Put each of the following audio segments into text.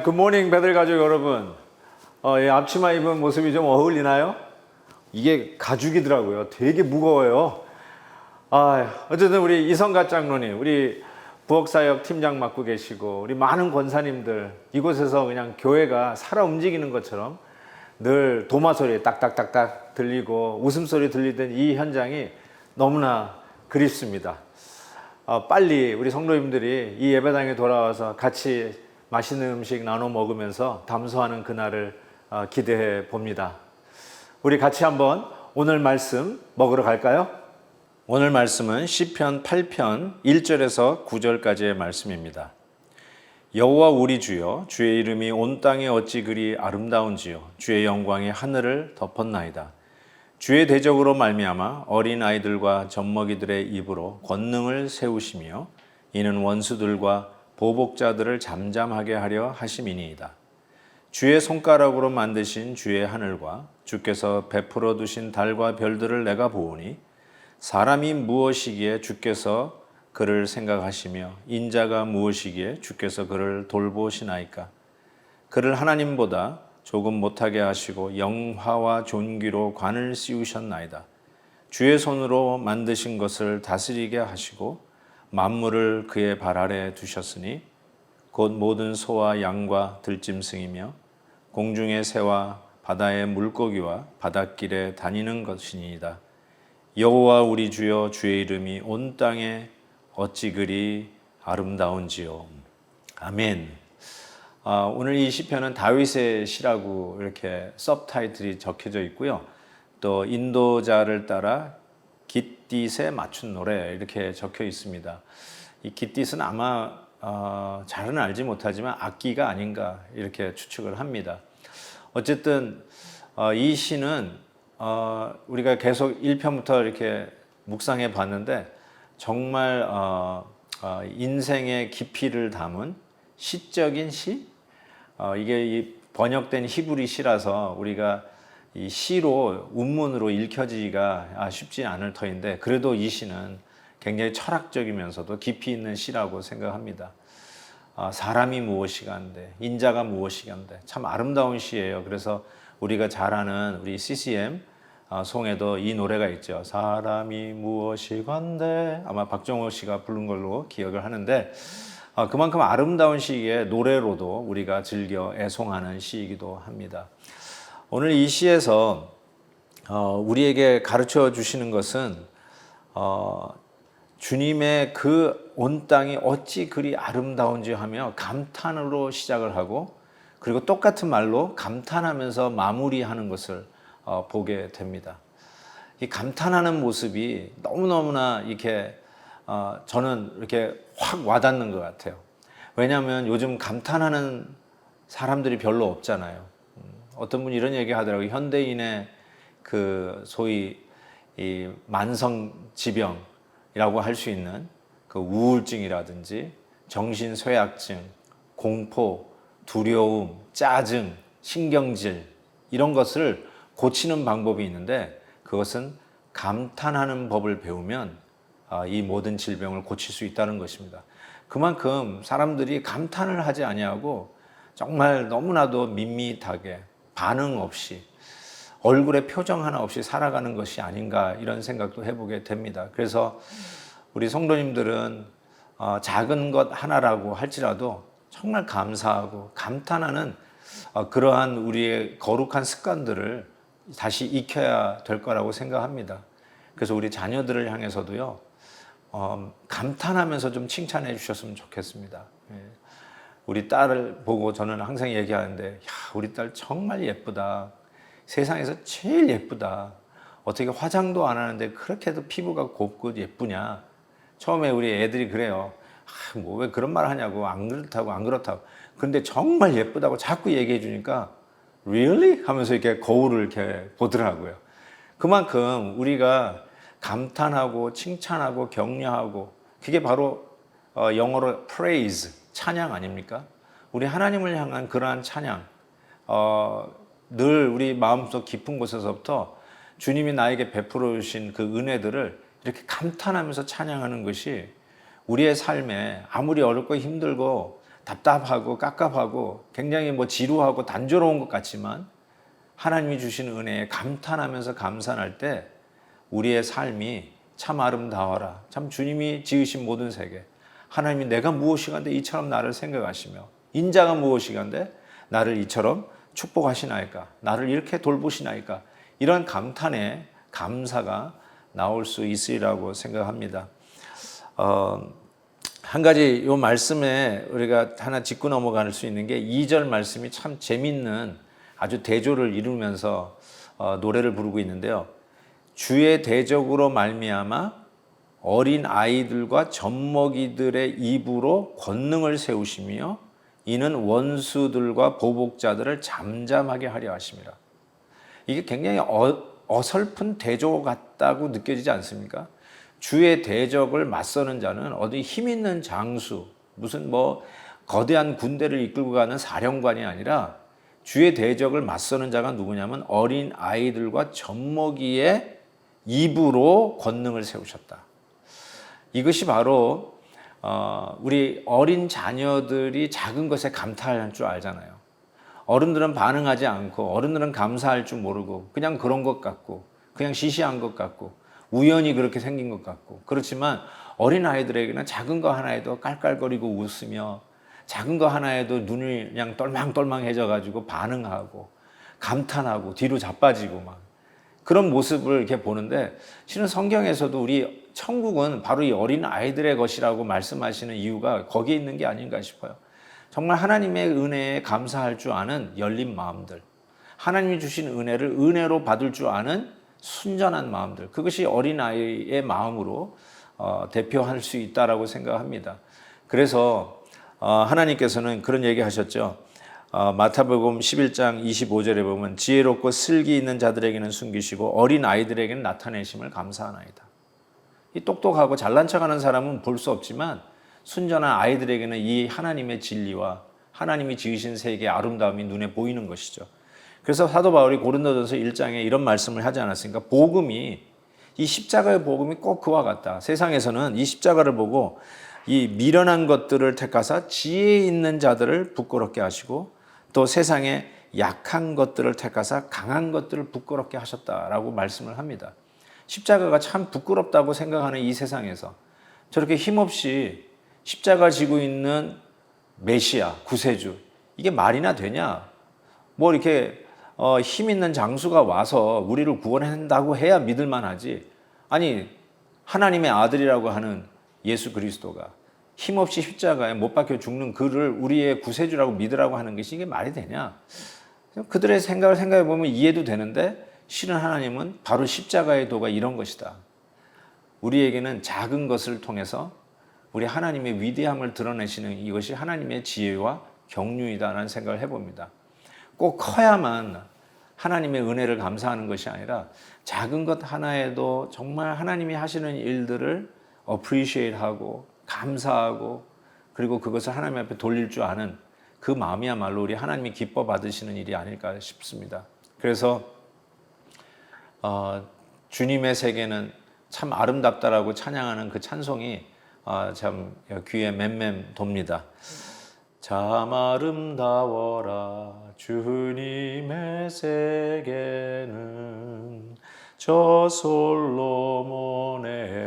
굿모닝 배들 가족 여러분. 앞치마 입은 모습이 좀 어울리나요? 이게 가죽이더라고요. 되게 무거워요. 어쨌든 우리 이성갓 장로님, 우리 부엌사역 팀장 맡고 계시고 우리 많은 권사님들, 이곳에서 그냥 교회가 살아 움직이는 것처럼 늘 도마 소리 딱딱딱딱 들리고 웃음소리 들리던 이 현장이 너무나 그립습니다. 빨리 우리 성도님들이 이 예배당에 돌아와서 같이 맛있는 음식 나눠 먹으면서 담소하는 그날을 기대해 봅니다. 우리 같이 한번 오늘 말씀 먹으러 갈까요? 오늘 말씀은 시편 8편 1절에서 9절까지의 말씀입니다. 여호와 우리 주여, 주의 이름이 온 땅에 어찌 그리 아름다운지요. 주의 영광이 하늘을 덮었나이다. 주의 대적으로 말미암아 어린 아이들과 젖먹이들의 입으로 권능을 세우시며 이는 원수들과 보복자들을 잠잠하게 하려 하심이니이다. 주의 손가락으로 만드신 주의 하늘과 주께서 베풀어 두신 달과 별들을 내가 보오니 사람이 무엇이기에 주께서 그를 생각하시며 인자가 무엇이기에 주께서 그를 돌보시나이까. 그를 하나님보다 조금 못하게 하시고 영화와 존귀로 관을 씌우셨나이다. 주의 손으로 만드신 것을 다스리게 하시고 만물을 그의 발 아래 두셨으니 곧 모든 소와 양과 들짐승이며 공중의 새와 바다의 물고기와 바닷길에 다니는 것이니이다. 여호와 우리 주여, 주의 이름이 온 땅에 어찌 그리 아름다운지요. 아멘. 오늘 이 시편은 다윗의 시라고 이렇게 서브타이틀이 적혀져 있고요. 또 인도자를 따라 깃딧에 맞춘 노래 이렇게 적혀 있습니다. 이 깃딧은 아마 잘은 알지 못하지만 악기가 아닌가 이렇게 추측을 합니다. 어쨌든 이 시는 우리가 계속 1편부터 이렇게 묵상해 봤는데 정말 인생의 깊이를 담은 시적인 시? 이게 이 번역된 히브리 시라서 우리가 이 시로 운문으로 읽혀지기가 쉽지 않을 터인데 그래도 이 시는 굉장히 철학적이면서도 깊이 있는 시라고 생각합니다. 사람이 무엇이간데 인자가 무엇이간데 참 아름다운 시예요. 그래서 우리가 잘 아는 우리 CCM 송에도 이 노래가 있죠. 사람이 무엇이간데 아마 박정호 씨가 부른 걸로 기억을 하는데 그만큼 아름다운 시기에 노래로도 우리가 즐겨 애송하는 시이기도 합니다. 오늘 이 시에서 우리에게 가르쳐 주시는 것은 주님의 그 온 땅이 어찌 그리 아름다운지 하며 감탄으로 시작을 하고 그리고 똑같은 말로 감탄하면서 마무리하는 것을 보게 됩니다. 이 감탄하는 모습이 너무너무나 이렇게 저는 이렇게 확 와닿는 것 같아요. 왜냐하면 요즘 감탄하는 사람들이 별로 없잖아요. 어떤 분이 이런 얘기 하더라고요. 현대인의 그 소위 이 만성 질병이라고 할 수 있는 그 우울증이라든지 정신쇠약증, 공포, 두려움, 짜증, 신경질 이런 것을 고치는 방법이 있는데 그것은 감탄하는 법을 배우면 이 모든 질병을 고칠 수 있다는 것입니다. 그만큼 사람들이 감탄을 하지 아니하고 정말 너무나도 밋밋하게 반응 없이 얼굴에 표정 하나 없이 살아가는 것이 아닌가 이런 생각도 해보게 됩니다. 그래서 우리 성도님들은 작은 것 하나라고 할지라도 정말 감사하고 감탄하는 그러한 우리의 거룩한 습관들을 다시 익혀야 될 거라고 생각합니다. 그래서 우리 자녀들을 향해서도요, 감탄하면서 좀 칭찬해 주셨으면 좋겠습니다. 우리 딸을 보고 저는 항상 얘기하는데, 야, 우리 딸 정말 예쁘다. 세상에서 제일 예쁘다. 어떻게 화장도 안 하는데 그렇게도 피부가 곱고 예쁘냐. 처음에 우리 애들이 그래요. 뭐 왜 그런 말 하냐고, 안 그렇다고, 안 그렇다고. 근데 정말 예쁘다고 자꾸 얘기해 주니까, really? 하면서 이렇게 거울을 이렇게 보더라고요. 그만큼 우리가 감탄하고 칭찬하고 격려하고, 그게 바로 영어로 praise, 찬양 아닙니까? 우리 하나님을 향한 그러한 찬양, 늘 우리 마음속 깊은 곳에서부터 주님이 나에게 베풀어 주신 그 은혜들을 이렇게 감탄하면서 찬양하는 것이 우리의 삶에 아무리 어렵고 힘들고 답답하고 깝깝하고 굉장히 지루하고 단조로운 것 같지만 하나님이 주신 은혜에 감탄하면서 감사할 때 우리의 삶이 참 아름다워라. 참 주님이 지으신 모든 세계. 하나님이 내가 무엇이간데 이처럼 나를 생각하시며 인자가 무엇이간데 나를 이처럼 축복하시나이까. 나를 이렇게 돌보시나이까. 이런 감탄에 감사가 나올 수 있으리라고 생각합니다. 한 가지 이 말씀에 우리가 하나 짚고 넘어갈 수 있는 게 2절 말씀이 참 재밌는 아주 대조를 이루면서 노래를 부르고 있는데요. 주의 대적으로 말미암아 어린 아이들과 젖먹이들의 입으로 권능을 세우시며 이는 원수들과 보복자들을 잠잠하게 하려 하심이라. 이게 굉장히 어설픈 대조 같다고 느껴지지 않습니까? 주의 대적을 맞서는 자는 어디 힘 있는 장수, 무슨 거대한 군대를 이끌고 가는 사령관이 아니라 주의 대적을 맞서는 자가 누구냐면 어린 아이들과 젖먹이의 입으로 권능을 세우셨다. 이것이 바로 우리 어린 자녀들이 작은 것에 감탄할 줄 알잖아요. 어른들은 반응하지 않고 어른들은 감사할 줄 모르고 그냥 그런 것 같고 그냥 시시한 것 같고 우연히 그렇게 생긴 것 같고 그렇지만 어린아이들에게는 작은 거 하나에도 깔깔거리고 웃으며 작은 거 하나에도 눈이 그냥 똘망똘망해져 가지고 반응하고 감탄하고 뒤로 자빠지고 막 그런 모습을 이렇게 보는데 실은 성경에서도 우리 천국은 바로 이 어린 아이들의 것이라고 말씀하시는 이유가 거기에 있는 게 아닌가 싶어요. 정말 하나님의 은혜에 감사할 줄 아는 열린 마음들, 하나님이 주신 은혜를 은혜로 받을 줄 아는 순전한 마음들, 그것이 어린아이의 마음으로 대표할 수 있다라고 생각합니다. 그래서 하나님께서는 그런 얘기 하셨죠. 마태복음 11장 25절에 보면 지혜롭고 슬기 있는 자들에게는 숨기시고 어린아이들에게는 나타내심을 감사하나이다. 이 똑똑하고 잘난 척하는 사람은 볼 수 없지만 순전한 아이들에게는 이 하나님의 진리와 하나님이 지으신 세계의 아름다움이 눈에 보이는 것이죠. 그래서 사도 바울이 고린도전서 1장에 이런 말씀을 하지 않았습니까? 복음이 이 십자가의 복음이 꼭 그와 같다. 세상에서는 이 십자가를 보고 이 미련한 것들을 택하사 지혜 있는 자들을 부끄럽게 하시고 또 세상에 약한 것들을 택하사 강한 것들을 부끄럽게 하셨다라고 말씀을 합니다. 십자가가 참 부끄럽다고 생각하는 이 세상에서 저렇게 힘없이 십자가 지고 있는 메시아, 구세주, 이게 말이나 되냐? 이렇게 힘 있는 장수가 와서 우리를 구원한다고 해야 믿을만 하지. 아니, 하나님의 아들이라고 하는 예수 그리스도가 힘없이 십자가에 못 박혀 죽는 그를 우리의 구세주라고 믿으라고 하는 것이 이게 말이 되냐? 그들의 생각을 생각해 보면 이해도 되는데 실은 하나님은 바로 십자가의 도가 이런 것이다. 우리에게는 작은 것을 통해서 우리 하나님의 위대함을 드러내시는 이것이 하나님의 지혜와 경륜이다라는 생각을 해봅니다. 꼭 커야만 하나님의 은혜를 감사하는 것이 아니라 작은 것 하나에도 정말 하나님이 하시는 일들을 appreciate하고 감사하고 그리고 그것을 하나님 앞에 돌릴 줄 아는 그 마음이야말로 우리 하나님이 기뻐 받으시는 일이 아닐까 싶습니다. 그래서 주님의 세계는 참 아름답다라고 찬양하는 그 찬송이 참 귀에 맴맴 돕니다. 참 아름다워라 주님의 세계는 저 솔로몬의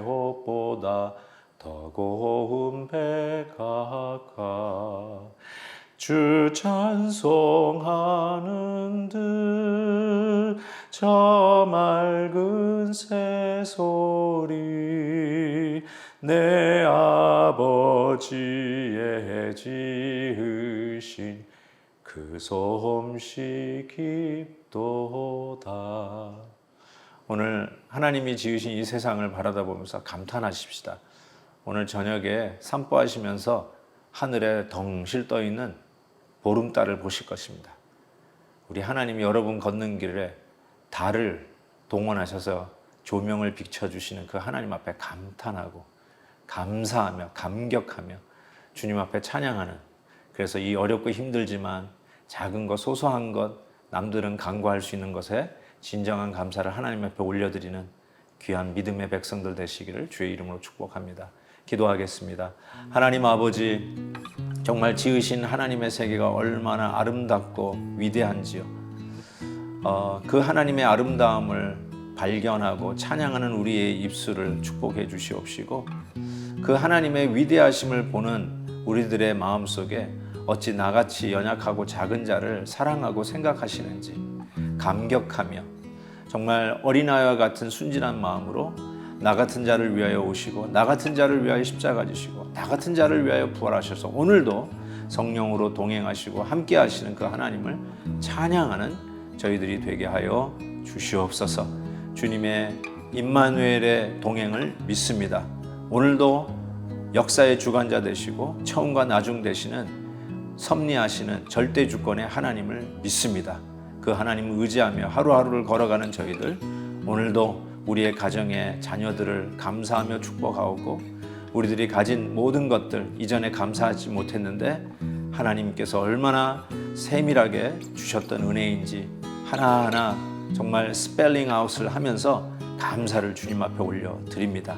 옷보다 더 고운 백아가 주 찬송하는 듯 저 맑은 새소리 내 아버지의 지으신 그 솜씨 깊도다. 오늘 하나님이 지으신 이 세상을 바라다보면서 감탄하십시다. 오늘 저녁에 산보하시면서 하늘에 덩실 떠있는 보름달을 보실 것입니다. 우리 하나님이 여러분 걷는 길에 달을 동원하셔서 조명을 비춰주시는 그 하나님 앞에 감탄하고 감사하며 감격하며 주님 앞에 찬양하는 그래서 이 어렵고 힘들지만 작은 것, 소소한 것, 남들은 간과할 수 있는 것에 진정한 감사를 하나님 앞에 올려드리는 귀한 믿음의 백성들 되시기를 주의 이름으로 축복합니다. 기도하겠습니다. 하나님 아버지, 정말 지으신 하나님의 세계가 얼마나 아름답고 위대한지요. 그 하나님의 아름다움을 발견하고 찬양하는 우리의 입술을 축복해 주시옵시고, 그 하나님의 위대하심을 보는 우리들의 마음속에 어찌 나같이 연약하고 작은 자를 사랑하고 생각하시는지 감격하며 정말 어린아이와 같은 순진한 마음으로 나 같은 자를 위하여 오시고 나 같은 자를 위하여 십자가 지시고 나 같은 자를 위하여 부활하셔서 오늘도 성령으로 동행하시고 함께 하시는 그 하나님을 찬양하는 저희들이 되게 하여 주시옵소서. 주님의 임마누엘의 동행을 믿습니다. 오늘도 역사의 주관자 되시고 처음과 나중 되시는 섭리하시는 절대 주권의 하나님을 믿습니다. 그 하나님을 의지하며 하루하루를 걸어가는 저희들, 오늘도 우리의 가정의 자녀들을 감사하며 축복하고 우리들이 가진 모든 것들 이전에 감사하지 못했는데 하나님께서 얼마나 세밀하게 주셨던 은혜인지 하나하나 정말 스펠링 아웃을 하면서 감사를 주님 앞에 올려 드립니다.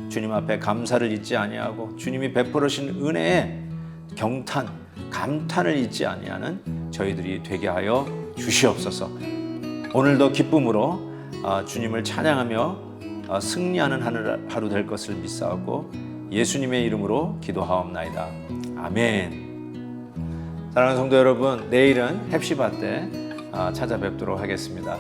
주님 앞에 감사를 잊지 아니하고 주님이 베풀으신 은혜에 경탄, 감탄을 잊지 아니하는 저희들이 되게 하여 주시옵소서. 오늘도 기쁨으로 주님을 찬양하며 승리하는 하루 될 것을 믿사오고 예수님의 이름으로 기도하옵나이다. 아멘. 사랑하는 성도 여러분, 내일은 헵시바 때 찾아뵙도록 하겠습니다.